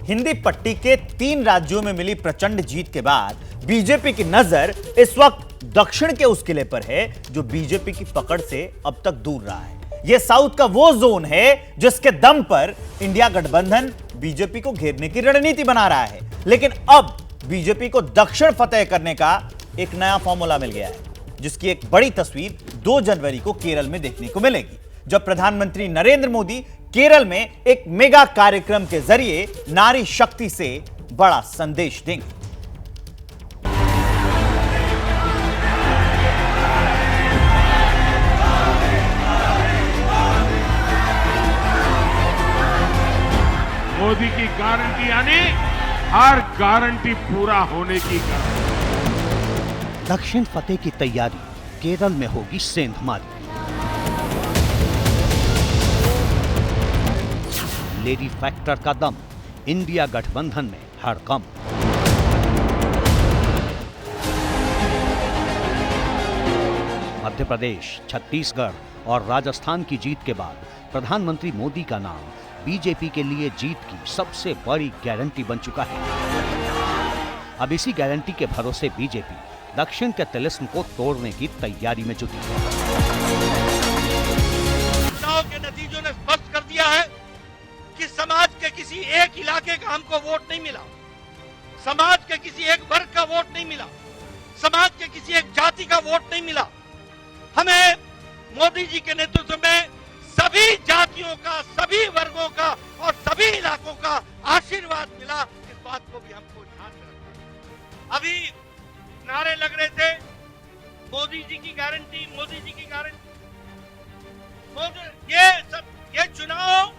हिंदी पट्टी के 3 राज्यों में मिली प्रचंड जीत के बाद बीजेपी की नजर इस वक्त दक्षिण के उस किले पर है जो बीजेपी की पकड़ से अब तक दूर रहा है। यह साउथ का वो जोन है जिसके दम पर इंडिया गठबंधन बीजेपी को घेरने की रणनीति बना रहा है। लेकिन अब बीजेपी को दक्षिण फतेह करने का एक नया फॉर्मूला मिल गया है, जिसकी एक बड़ी तस्वीर 2 जनवरी को केरल में देखने को मिलेगी, जब प्रधानमंत्री नरेंद्र मोदी केरल में एक मेगा कार्यक्रम के जरिए नारी शक्ति से बड़ा संदेश देंगे। मोदी की गारंटी यानी हर गारंटी पूरा होने की गारंटी। दक्षिण फतेह की तैयारी केरल में होगी सेंधमारी। लेडी फैक्टर का दम, इंडिया गठबंधन में हड़कंप। मध्य प्रदेश, छत्तीसगढ़ और राजस्थान की जीत के बाद प्रधानमंत्री मोदी का नाम बीजेपी के लिए जीत की सबसे बड़ी गारंटी बन चुका है। अब इसी गारंटी के भरोसे बीजेपी दक्षिण के तिलिस्म को तोड़ने की तैयारी में जुटी है। चुनाव के नतीजों ने स्पष्ट कर दिया है कि समाज के किसी एक इलाके का हमको वोट नहीं मिला, समाज के किसी एक वर्ग का वोट नहीं मिला, समाज के किसी एक जाति का वोट नहीं मिला। हमें मोदी जी के नेतृत्व में सभी जातियों का, सभी वर्गों का और सभी इलाकों का आशीर्वाद मिला। इस बात को भी हमको ध्यान में रखना। अभी नारे लग रहे थे, मोदी जी की गारंटी, मोदी जी की गारंटी। ये चुनाव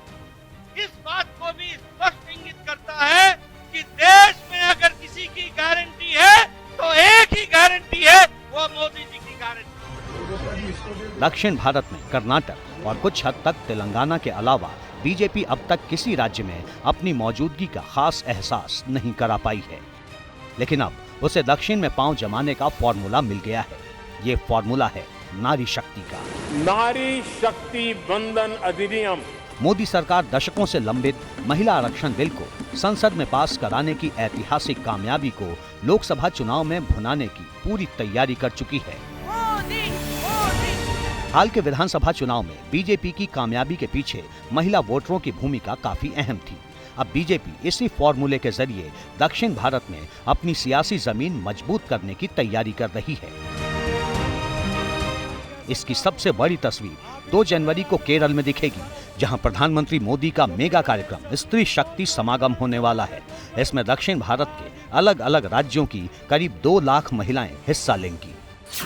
इस बात को भी स्पष्ट इंगित करता है कि देश में अगर किसी की गारंटी है तो एक ही गारंटी है, वो मोदी जी की गारंटी। दक्षिण भारत में कर्नाटक और कुछ हद तक तेलंगाना के अलावा बीजेपी अब तक किसी राज्य में अपनी मौजूदगी का खास एहसास नहीं करा पाई है। लेकिन अब उसे दक्षिण में पांव जमाने का फॉर्मूला मिल गया है। ये फॉर्मूला है नारी शक्ति का। नारी शक्ति बंधन अधिनियम। मोदी सरकार दशकों से लंबित महिला आरक्षण बिल को संसद में पास कराने की ऐतिहासिक कामयाबी को लोकसभा चुनाव में भुनाने की पूरी तैयारी कर चुकी है। हाल के विधानसभा चुनाव में बीजेपी की कामयाबी के पीछे महिला वोटरों की भूमिका काफी अहम थी। अब बीजेपी इसी फॉर्मूले के जरिए दक्षिण भारत में अपनी सियासी जमीन मजबूत करने की तैयारी कर रही है। इसकी सबसे बड़ी तस्वीर 2 जनवरी को केरल में दिखेगी, जहां प्रधानमंत्री मोदी का मेगा कार्यक्रम स्त्री शक्ति समागम होने वाला है। इसमें दक्षिण भारत के अलग अलग राज्यों की करीब 2 लाख महिलाएं हिस्सा लेंगी।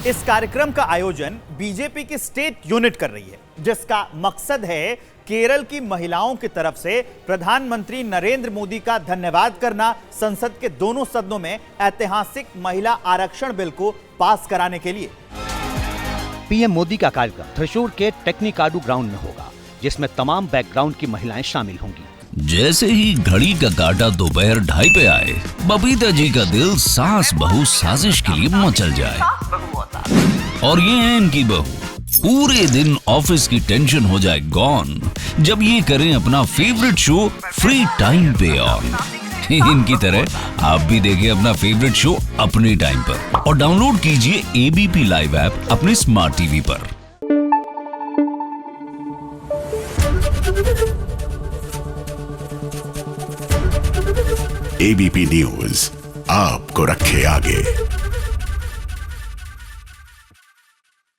इस कार्यक्रम का आयोजन बीजेपी की स्टेट यूनिट कर रही है, जिसका मकसद है केरल की महिलाओं की तरफ से प्रधानमंत्री नरेंद्र मोदी का धन्यवाद करना, संसद के दोनों सदनों में ऐतिहासिक महिला आरक्षण बिल को पास कराने के लिए। पीएम मोदी का कार्यक्रम त्रिशूर के टेक्निकाडू ग्राउंड में होगा, जिसमें तमाम बैकग्राउंड की महिलाएं शामिल होंगी। जैसे ही घड़ी का काटा दोपहर 2:30 पे आए, बबीता जी का दिल सास बहू साजिश के लिए मचल जाए। और ये है इनकी बहू, पूरे दिन ऑफिस की टेंशन हो जाए गॉन जब ये करें अपना फेवरेट शो फ्री टाइम पे ऑन। इनकी तरह आप भी देखें अपना फेवरेट शो अपने टाइम पर और डाउनलोड कीजिए एबीपी लाइव ऐप अपने स्मार्ट टीवी पर। एबीपी न्यूज आपको रखे आगे।